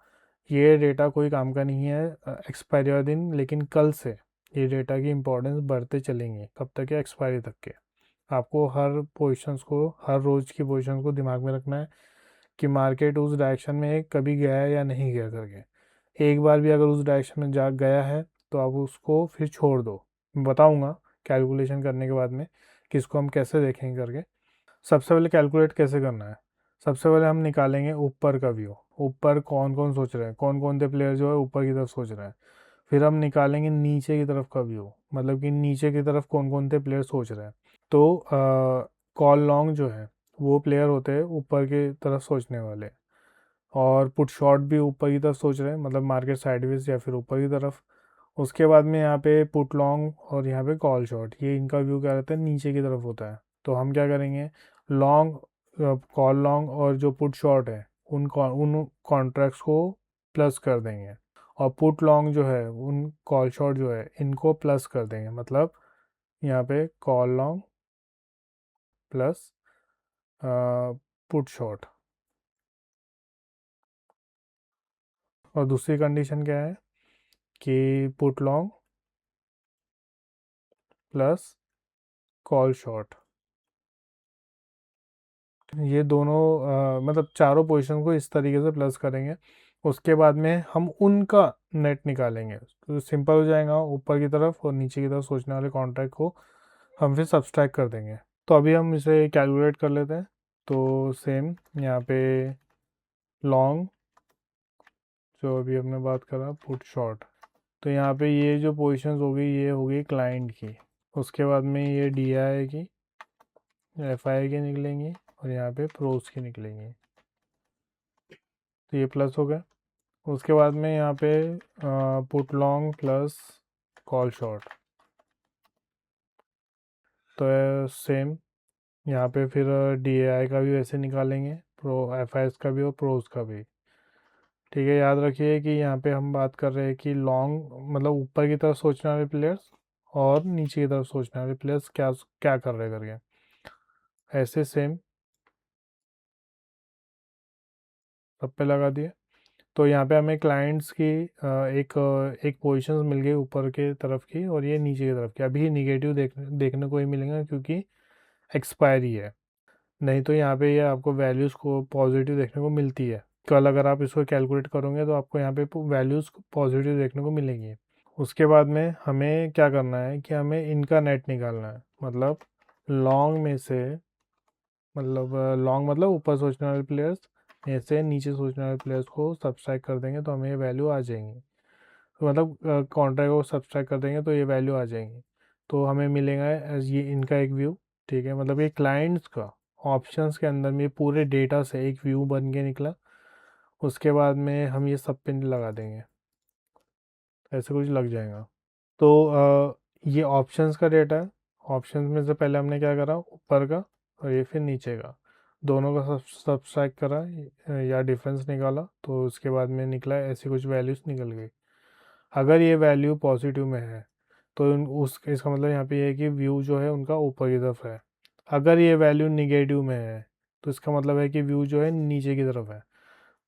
ये डेटा कोई काम का नहीं है एक्सपायरी वाले दिन, लेकिन कल से ये डेटा की इम्पोर्टेंस बढ़ते चलेंगे। कब तक है? एक्सपायरी तक के। आपको हर पोजीशंस को, हर रोज़ की पोजीशंस को दिमाग में रखना है कि मार्केट उस डायरेक्शन में कभी गया है या नहीं गया करके। एक बार भी अगर उस डायरेक्शन में जा गया है तो आप उसको फिर छोड़ दो। मैं बताऊँगा कैलकुलेशन करने के बाद में कि इसको हम कैसे देखेंगे करके। सबसे पहले कैलकुलेट कैसे करना है, सबसे पहले हम निकालेंगे ऊपर का व्यू। ऊपर कौन कौन सोच रहे हैं, कौन कौन से प्लेयर जो है ऊपर की तरफ सोच रहे हैं। फिर हम निकालेंगे नीचे की तरफ का व्यू, मतलब कि नीचे की तरफ कौन कौन से प्लेयर सोच रहे हैं। तो कॉल लॉन्ग जो है वो प्लेयर होते हैं ऊपर की तरफ सोचने वाले, और पुट शॉर्ट भी ऊपर की तरफ सोच रहे हैं, मतलब मार्केट साइडवेज या फिर ऊपर की तरफ। उसके बाद में यहाँ पे पुट लॉन्ग और यहाँ पे कॉल शॉर्ट, ये इनका व्यू क्या रहता है, नीचे की तरफ होता है। तो हम क्या करेंगे, लॉन्ग, कॉल लॉन्ग और जो पुट शॉर्ट है उन कॉन्ट्रैक्ट्स को प्लस कर देंगे, और पुट लॉन्ग जो है उन कॉल शॉर्ट जो है इनको प्लस कर देंगे। मतलब यहाँ पे call long plus put short. और दूसरी कंडीशन क्या है कि put long plus call short. ये दोनों मतलब चारों पोजीशन को इस तरीके से प्लस करेंगे। उसके बाद में हम उनका नेट निकालेंगे, तो सिंपल हो जाएगा। ऊपर की तरफ और नीचे की तरफ सोचने वाले कॉन्ट्रैक्ट को हम फिर सब्सट्रैक्ट कर देंगे। तो अभी हम इसे कैलकुलेट कर लेते हैं। तो सेम यहाँ पे लॉन्ग जो अभी हमने बात करा पुट शॉर्ट, तो यहाँ पे ये जो पोजीशंस हो गई ये हो गई क्लाइंट की। उसके बाद में ये डी आई की, एफ आई की निकलेंगी, और यहाँ पे प्रोस की निकलेंगी। तो ये प्लस हो गया। उसके बाद में यहाँ पे put long plus call short, तो सेम यहाँ पे फिर डी ए आई का भी वैसे निकालेंगे, प्रो एफ आई एस का भी और प्रोस का भी। ठीक है, याद रखिए कि यहाँ पे हम बात कर रहे हैं कि लॉन्ग मतलब ऊपर की तरफ सोचने वाले प्लेयर्स और नीचे की तरफ सोचने वाले प्लेयर्स क्या क्या कर रहे करके। ऐसे सेम सब पे लगा दिए। तो यहाँ पे हमें क्लाइंट्स की एक पोजीशंस मिल गई ऊपर के तरफ की, और ये नीचे की तरफ की। अभी निगेटिव देखने को ही मिलेगा क्योंकि एक्सपायरी है। नहीं तो यहाँ पे ये आपको वैल्यूज़ को पॉजिटिव देखने को मिलती है। कल अगर आप इसको कैलकुलेट करोगे तो आपको यहाँ पे वैल्यूज़ पॉजिटिव देखने को मिलेंगी। उसके बाद में हमें क्या करना है कि हमें इनका नेट निकालना है। मतलब लॉन्ग में से, मतलब लॉन्ग मतलब ऊपर सोचने वाले प्लेयर्स में से नीचे सोचने वाले प्लेयर्स को सब्सट्रैक्ट कर देंगे तो हमें ये वैल्यू आ जाएंगी। तो मतलब कॉन्ट्रैक्ट को सब्सट्रैक्ट कर देंगे तो ये वैल्यू आ जाएंगी। तो हमें मिलेगा ये इनका एक व्यू। ठीक है, मतलब ये क्लाइंट्स का ऑप्शंस के अंदर में पूरे डेटा से एक व्यू बन के निकला। उसके बाद में हम ये सब पे लगा देंगे, ऐसे कुछ लग जाएगा। तो ये ऑप्शंस का डेटा है। ऑप्शंस में से पहले हमने क्या करा, ऊपर का और ये फिर नीचे का दोनों का सब्सट्रैक्ट करा या डिफरेंस निकाला, तो उसके बाद में निकला ऐसी कुछ वैल्यूज़ निकल गई। अगर ये वैल्यू पॉजिटिव में है तो उस इसका मतलब यहाँ पे ये है कि व्यू जो है उनका ऊपर की तरफ है। अगर ये वैल्यू निगेटिव में है तो इसका मतलब है कि व्यू जो है नीचे की तरफ है।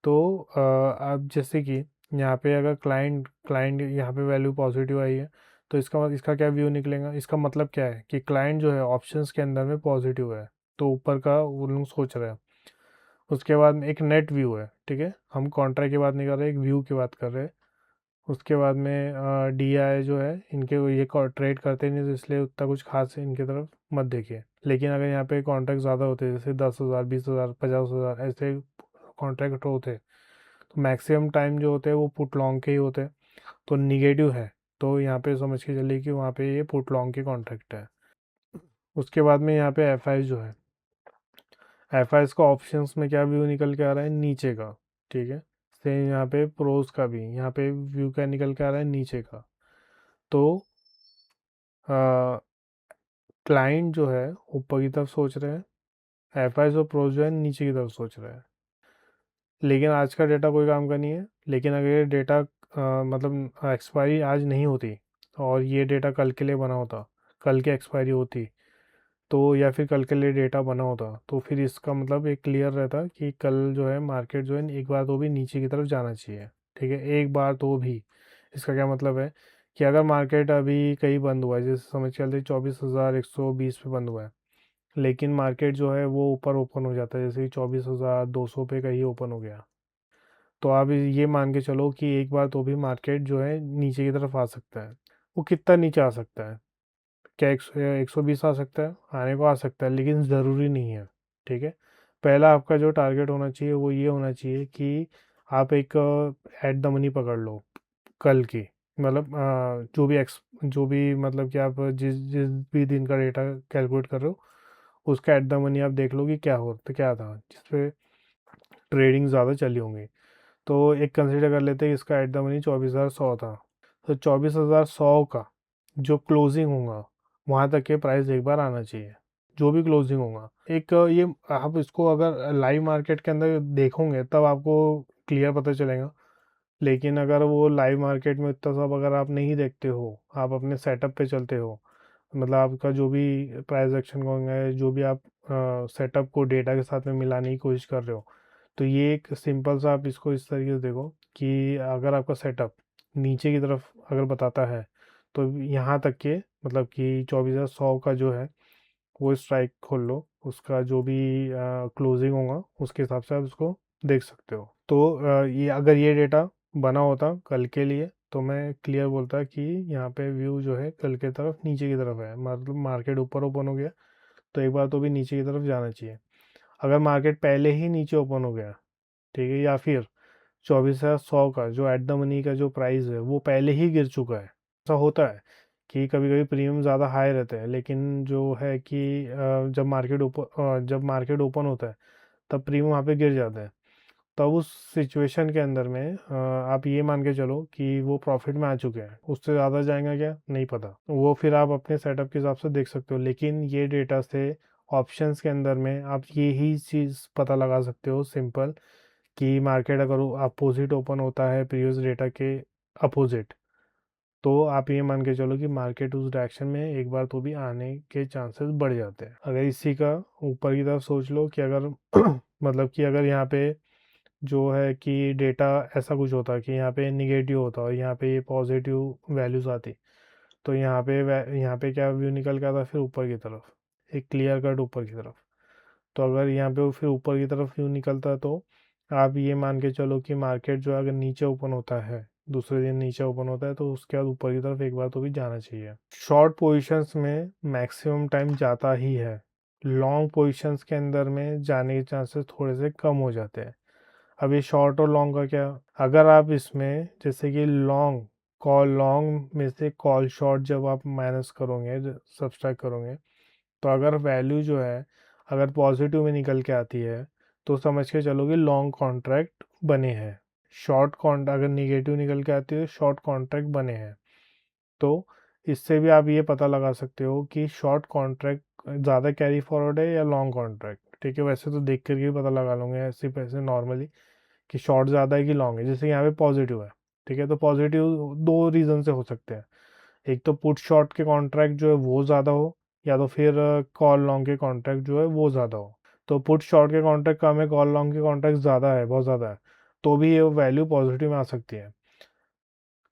तो अब जैसे कि यहाँ पे अगर क्लाइंट क्लाइंट यहाँ पे वैल्यू पॉजिटिव आई है, तो इसका क्या व्यू निकलेगा। इसका मतलब क्या है कि क्लाइंट जो है ऑप्शंस के अंदर में पॉजिटिव है, तो ऊपर का वो लोग सोच रहे हैं। उसके बाद में एक नेट व्यू है। ठीक है, हम कॉन्ट्रैक्ट की बात नहीं कर रहे, एक व्यू की बात कर रहे हैं। उसके बाद में डी आई जो है इनके ये ट्रेड करते नहीं, तो इसलिए उतना कुछ खास इनकी तरफ मत देखिए। लेकिन अगर यहाँ पे कॉन्ट्रैक्ट ज़्यादा होते जैसे 10,000 20,000 50,000 ऐसे कॉन्ट्रैक्ट होते, तो मैक्सिमम टाइम जो होते हैं वो पुट लॉन्ग के ही होते हैं। तो निगेटिव है तो यहाँ पे समझ के चलिए कि वहाँ पे ये पुट लॉन्ग के कॉन्ट्रैक्ट है। उसके बाद में यहाँ पे एफ आई जो है, एफ आई का ऑप्शंस में क्या व्यू निकल के आ रहा है, नीचे का। ठीक है, सेम यहाँ पे प्रोज का भी यहाँ पे व्यू क्या निकल के आ रहा है, नीचे का। तो क्लाइंट जो है ऊपर की तरफ सोच रहे हैं, एफ आई और प्रोज जो है नीचे की तरफ सोच रहे हैं। लेकिन आज का डेटा कोई काम का नहीं है। लेकिन अगर ये डेटा मतलब एक्सपायरी आज नहीं होती और ये डेटा कल के लिए बना होता, कल की एक्सपायरी होती, तो या फिर कल के लिए डेटा बना होता, तो फिर इसका मतलब एक क्लियर रहता कि कल जो है मार्केट जो है एक बार तो भी नीचे की तरफ जाना चाहिए। ठीक है, एक बार तो भी। इसका क्या मतलब है कि अगर मार्केट अभी कहीं बंद हुआ है, जैसे समझ के चलते 24,120 पे बंद हुआ है, लेकिन मार्केट जो है वो ऊपर ओपन हो जाता है, जैसे कि 24,200 पे कहीं ओपन हो गया, तो आप ये मान के चलो कि एक बार तो भी मार्केट जो है नीचे की तरफ आ सकता है। वो कितना नीचे आ सकता है, क्या 120 आ सकता है, आने को आ सकता है, लेकिन ज़रूरी नहीं है। ठीक है, पहला आपका जो टारगेट होना चाहिए वो ये होना चाहिए कि आप एक एट द मनी पकड़ लो कल की। मतलब जो भी मतलब कि आप जिस जिस भी दिन का डेटा कैलकुलेट कर रहे हो उसका एट द मनी आप देख लो कि क्या हो तो क्या था जिसपे ट्रेडिंग ज़्यादा चली होंगी। तो एक कंसिडर कर लेते हैं इसका एट द मनी 24,100 था। तो 24,100 का जो क्लोजिंग होगा वहाँ तक के प्राइस एक बार आना चाहिए। जो भी क्लोजिंग होगा। एक ये आप इसको अगर लाइव मार्केट के अंदर देखोगे तब आपको क्लियर पता चलेगा, लेकिन अगर वो लाइव मार्केट में इतना सब अगर आप नहीं देखते हो, आप अपने सेटअप पे चलते हो, मतलब आपका जो भी प्राइस एक्शन होंगे, जो भी आप सेटअप को डेटा के साथ में मिलाने की कोशिश कर रहे हो, तो ये एक सिंपल सा आप इसको इस तरीके से देखो कि अगर आपका सेटअप नीचे की तरफ अगर बताता है तो यहाँ तक के मतलब कि 24,100 का जो है वो स्ट्राइक खोल लो, उसका जो भी क्लोजिंग होगा उसके हिसाब से आप उसको देख सकते हो। तो ये अगर ये डेटा बना होता कल के लिए तो मैं क्लियर बोलता कि यहाँ पे व्यू जो है कल के तरफ नीचे की तरफ है, मतलब मार्केट ऊपर ओपन हो गया तो एक बार तो भी नीचे की तरफ जाना चाहिए। अगर मार्केट पहले ही नीचे ओपन हो गया, ठीक है, या फिर 24,100 का जो एट द मनी का जो प्राइस है वो पहले ही गिर चुका है, ऐसा होता है कि कभी कभी प्रीमियम ज़्यादा हाई रहते हैं, लेकिन जो है कि जब मार्केट ओपन होता है तब प्रीमियम वहाँ पे गिर जाता है। तब उस सिचुएशन के अंदर में आप ये मान के चलो कि वो प्रॉफिट में आ चुके हैं, उससे ज़्यादा जाएगा क्या नहीं पता, वो फिर आप अपने सेटअप के हिसाब से देख सकते हो। लेकिन ये डेटा से ऑप्शंस के अंदर में आप ये ही चीज़ पता लगा सकते हो सिंपल, कि मार्केट अगर अपोजिट ओपन होता है प्रीवियस डेटा के अपोजिट, तो आप ये मान के चलो कि मार्केट उस डायरेक्शन में एक बार तो भी आने के चांसेस बढ़ जाते हैं। अगर इसी का ऊपर की तरफ सोच लो कि अगर मतलब कि अगर यहाँ पे जो है कि डेटा ऐसा कुछ होता कि यहाँ पे निगेटिव होता और यहाँ पे ये पॉजिटिव वैल्यूज आती, तो यहाँ पे क्या व्यू निकल के आता फिर ऊपर की तरफ, एक क्लियर कट ऊपर की तरफ। तो अगर यहाँ पे वो फिर ऊपर की तरफ व्यू निकलता तो आप ये मान के चलो कि मार्केट जो है अगर नीचे ओपन होता है, दूसरे दिन नीचे ओपन होता है, तो उसके बाद ऊपर की तरफ एक बार तो भी जाना चाहिए। शॉर्ट पोजीशंस में मैक्सिमम टाइम जाता ही है, लॉन्ग पोजीशंस के अंदर में जाने के चांसेस थोड़े से कम हो जाते हैं। अब ये शॉर्ट और लॉन्ग का क्या, अगर आप इसमें जैसे कि लॉन्ग में से कॉल शॉर्ट जब आप माइनस करोगे, सब्सट्रैक्ट करोगे, तो अगर वैल्यू जो है अगर पॉजिटिव में निकल के आती है तो समझ के चलो कि लॉन्ग कॉन्ट्रैक्ट बने हैं। शॉर्ट कॉन्ट्रैक्ट अगर निगेटिव निकल के आती है तो शॉर्ट कॉन्ट्रैक्ट बने हैं। तो इससे भी आप ये पता लगा सकते हो कि शॉर्ट कॉन्ट्रैक्ट ज़्यादा कैरी फॉरवर्ड है या लॉन्ग कॉन्ट्रैक्ट। ठीक है, वैसे तो देख करके भी पता लगा लूँगे ऐसे पैसे नॉर्मली कि शॉर्ट ज़्यादा है कि लॉन्ग है। जैसे यहाँ पे पॉजिटिव है, ठीक है, तो पॉजिटिव दो रीज़न से हो सकते हैं, एक तो पुट शॉर्ट के कॉन्ट्रैक्ट जो है वो ज़्यादा हो, या तो फिर कॉल लॉन्ग के कॉन्ट्रैक्ट जो है वो ज़्यादा हो। तो पुट शॉर्ट के कॉन्ट्रैक्ट कम है, कॉल लॉन्ग के कॉन्ट्रैक्ट ज़्यादा है, बहुत ज़्यादा है, तो भी ये वैल्यू पॉजिटिव में आ सकती है।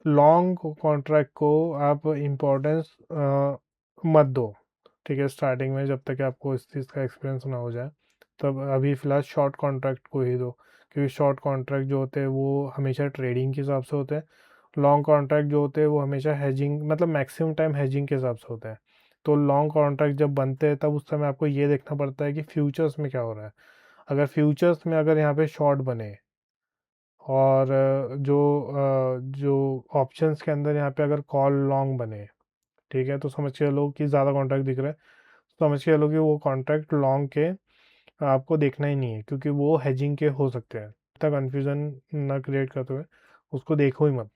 लॉन्ग कॉन्ट्रैक्ट को आप इम्पोर्टेंस मत दो, ठीक है, स्टार्टिंग में जब तक आपको इस चीज़ का एक्सपीरियंस ना हो जाए। तब अभी फ़िलहाल शॉर्ट कॉन्ट्रैक्ट को ही दो, क्योंकि शॉर्ट कॉन्ट्रैक्ट जो होते हैं वो हमेशा ट्रेडिंग के हिसाब से होते हैं, लॉन्ग कॉन्ट्रैक्ट जो होते हैं वो हमेशा हेजिंग मतलब मैक्सिमम टाइम हेजिंग के हिसाब से होते हैं। तो लॉन्ग कॉन्ट्रैक्ट जब बनते हैं तब उस समय आपको ये देखना पड़ता है कि फ्यूचर्स में क्या हो रहा है। अगर फ्यूचर्स में अगर यहाँ पे शॉर्ट बने और जो ऑप्शंस के अंदर यहाँ पे अगर कॉल लॉन्ग बने, ठीक है, तो समझ के चलो कि ज़्यादा कॉन्ट्रैक्ट दिख रहा है, समझ के चलो कि वो कॉन्ट्रैक्ट लॉन्ग के आपको देखना ही नहीं है, क्योंकि वो हेजिंग के हो सकते हैं। इतना कन्फ्यूज़न ना क्रिएट करते हुए उसको देखो ही मत।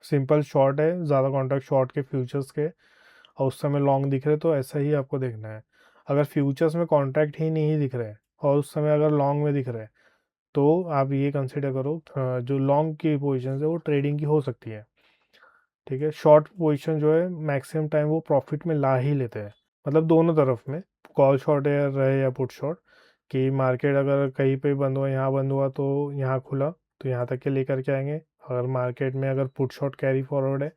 सिंपल शॉर्ट है, ज़्यादा कॉन्ट्रैक्ट शॉर्ट के फ्यूचर्स के, और उस समय लॉन्ग दिख रहे तो ऐसा ही आपको देखना है। अगर फ्यूचर्स में कॉन्ट्रैक्ट ही नहीं दिख रहे और उस समय अगर लॉन्ग में दिख रहे तो आप ये कंसिडर करो जो लॉन्ग की पोजीशन है वो ट्रेडिंग की हो सकती है। ठीक है, शॉर्ट पोजीशन जो है मैक्सिमम टाइम वो प्रॉफिट में ला ही लेते हैं, मतलब दोनों तरफ में, कॉल शॉर्ट या रहे या पुट शॉर्ट, कि मार्केट अगर कहीं पे बंद हुआ, यहाँ बंद हुआ तो यहाँ खुला तो यहाँ तक के लेकर के आएंगे। अगर मार्केट में अगर पुट शॉर्ट कैरी फॉरवर्ड है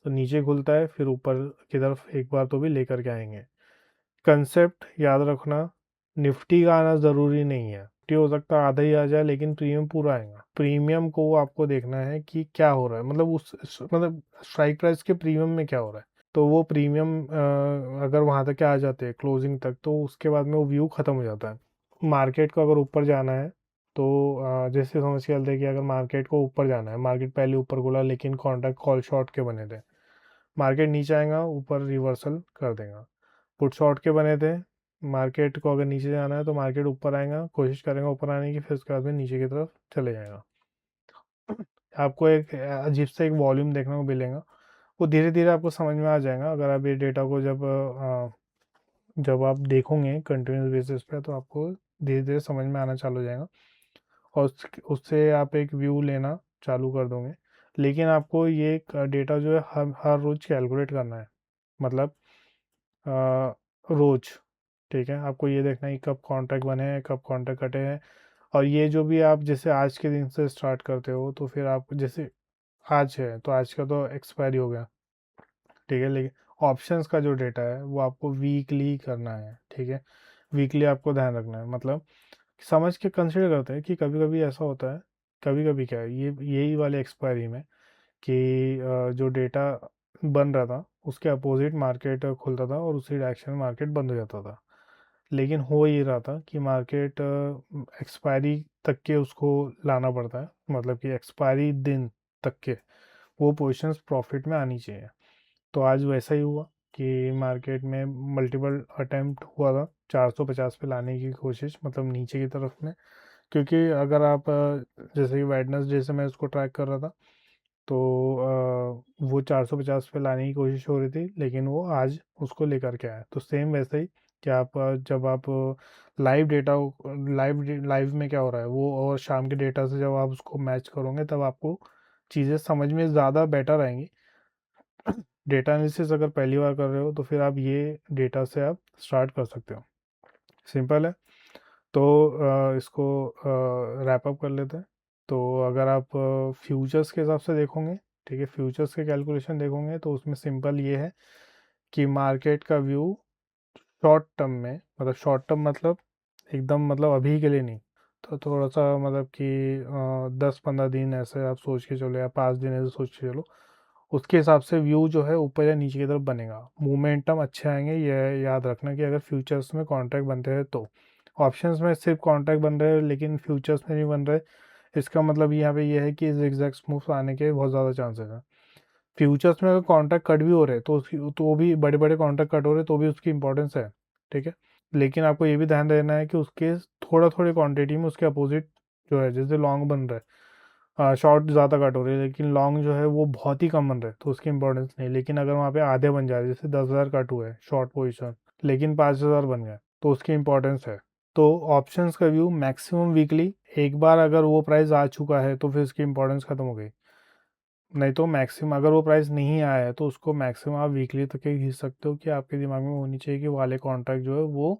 तो नीचे खुलता है फिर ऊपर की तरफ एक बार तो भी लेकर के आएंगे। कंसेप्ट याद रखना, निफ्टी का आना ज़रूरी नहीं है, निफ्टी हो सकता है आधा ही आ जाए लेकिन प्रीमियम पूरा आएगा। प्रीमियम को आपको देखना है कि क्या हो रहा है, मतलब मतलब स्ट्राइक प्राइस के प्रीमियम में क्या हो रहा है। तो वो प्रीमियम अगर वहाँ तक आ जाते हैं क्लोजिंग तक तो उसके बाद में वो व्यू ख़त्म हो जाता है। मार्केट को अगर ऊपर जाना है तो जैसे समझ के चलते हैं कि अगर मार्केट को ऊपर जाना है, मार्केट पहले ऊपर खुला लेकिन कॉन्ट्रैक्ट कॉल शॉर्ट के बने थे, मार्केट नीचे आएगा ऊपर रिवर्सल कर देगा। पुट शॉर्ट के बने थे, मार्केट को अगर नीचे जाना है तो मार्केट ऊपर आएगा, कोशिश करेगा ऊपर आने की, फिर उसके बाद में नीचे की तरफ चले जाएगा। आपको एक अजीब सा एक वॉल्यूम देखने को मिलेगा, वो धीरे धीरे आपको समझ में आ जाएगा अगर आप ये डेटा को जब जब आप देखोगे कंटिन्यूस बेसिस पे तो आपको धीरे धीरे समझ में आना चालू हो जाएगा और उससे आप एक व्यू लेना चालू कर दोगे। लेकिन आपको ये डेटा जो है हर हर रोज़ कैलकुलेट करना है, मतलब रोज़। ठीक है, आपको ये देखना है कि कब कॉन्ट्रैक्ट बने हैं, कब कॉन्ट्रैक्ट कटे हैं। और ये जो भी आप जैसे आज के दिन से स्टार्ट करते हो तो फिर आप जैसे आज है तो आज का तो एक्सपायरी हो गया, ठीक है। लेकिन ऑप्शंस का जो डेटा है वो आपको वीकली करना है, ठीक है। वीकली आपको ध्यान रखना है, मतलब समझ के कंसिडर करते हैं कि कभी कभी ऐसा होता है, कभी कभी क्या है ये यही वाले एक्सपायरी में कि जो डेटा बन रहा था उसके अपोजिट मार्केट खुलता था और उसी डायरेक्शन में मार्केट बंद हो जाता था। लेकिन हो ये रहा था कि मार्केट एक्सपायरी तक के उसको लाना पड़ता है, मतलब कि एक्सपायरी दिन तक के वो पोजीशंस प्रॉफिट में आनी चाहिए। तो आज वैसा ही हुआ कि मार्केट में मल्टीपल अटेम्प्ट हुआ था 450 पे लाने की कोशिश, मतलब नीचे की तरफ में। क्योंकि अगर आप जैसे कि वेडनेसडे से मैं उसको ट्रैक कर रहा था तो वो 450 पे लाने की कोशिश हो रही थी, लेकिन वो आज उसको लेकर के आया। तो सेम वैसे ही कि आप जब आप लाइव डेटा लाइव में क्या हो रहा है वो और शाम के डेटा से जब आप उसको मैच करोगे तब आपको चीज़ें समझ में ज़्यादा बेटर आएंगी। डेटा एनालिसिस अगर पहली बार कर रहे हो तो फिर आप ये डेटा से आप स्टार्ट कर सकते हो, सिंपल है। तो इसको रैप अप कर लेते हैं। तो अगर आप फ्यूचर्स के हिसाब से देखोगे, ठीक है, फ्यूचर्स के कैलकुलेशन देखोगे तो उसमें सिंपल ये है कि मार्केट का व्यू शॉर्ट टर्म में, मतलब शॉर्ट टर्म मतलब एकदम मतलब अभी के लिए नहीं, तो थोड़ा सा मतलब कि 10-15 दिन ऐसे आप सोच के चलो या 5 दिन ऐसे सोच के चलो, उसके हिसाब से व्यू जो है ऊपर या नीचे की तरफ बनेगा। मोमेंटम अच्छे आएंगे, ये याद रखना कि अगर फ्यूचर्स में कॉन्ट्रैक्ट बनते हैं तो। ऑप्शंस में सिर्फ कॉन्ट्रैक्ट बन रहे हैं लेकिन फ्यूचर्स में नहीं बन रहे, इसका मतलब यहाँ पे ये है कि zigzag मूव्स आने के बहुत ज़्यादा चांसेस हैं। फ्यूचर्स में अगर कॉन्ट्रैक्ट कट भी हो रहे तो उसकी तो भी बड़े बड़े कॉन्ट्रैक्ट कट हो रहे तो भी उसकी इंपॉर्टेंस है, ठीक है। लेकिन आपको ये भी ध्यान देना है कि उसके थोड़ा थोड़ी क्वांटिटी में उसके अपोजिट जो है, जैसे लॉन्ग बन रहा है, शॉर्ट ज़्यादा कट हो रही है लेकिन लॉन्ग जो है वो बहुत ही कम बन रहा है तो उसकी इंपॉर्टेंस नहीं। लेकिन अगर वहाँ पे आधे बन जा रहे जैसे 10,000 कट हुए शॉर्ट पोजीशन लेकिन 5,000 बन गए तो उसकी इंपॉर्टेंस है। तो ऑप्शंस का व्यू मैक्सिमम वीकली, एक बार अगर वो प्राइस आ चुका है तो फिर उसकी इंपॉर्टेंस ख़त्म हो गई। नहीं तो मैक्सिमम अगर वो प्राइस नहीं आया है तो उसको मैक्सिमम आप वीकली तक ही खींच सकते हो कि आपके दिमाग में होनी चाहिए कि वाले कॉन्ट्रैक्ट जो है वो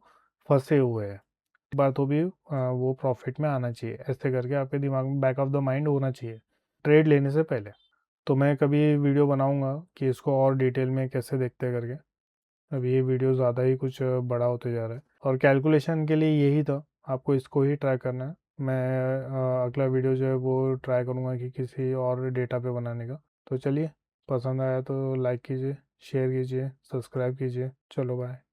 फंसे हुए हैं, एक बार तो भी वो प्रॉफिट में आना चाहिए। ऐसे करके आपके दिमाग में बैक ऑफ द माइंड होना चाहिए ट्रेड लेने से पहले। तो मैं कभी वीडियो बनाऊंगा कि इसको और डिटेल में कैसे देखते हैं करके। अभी ये वीडियो ज़्यादा ही कुछ बड़ा होते जा रहा है और कैलकुलेशन के लिए यही था, आपको इसको ही ट्राई करना है। मैं अगला वीडियो जो है वो ट्राई करूँगा कि किसी और डेटा पे बनाने का। तो चलिए, पसंद आया तो लाइक कीजिए, शेयर कीजिए, सब्सक्राइब कीजिए। चलो बाय।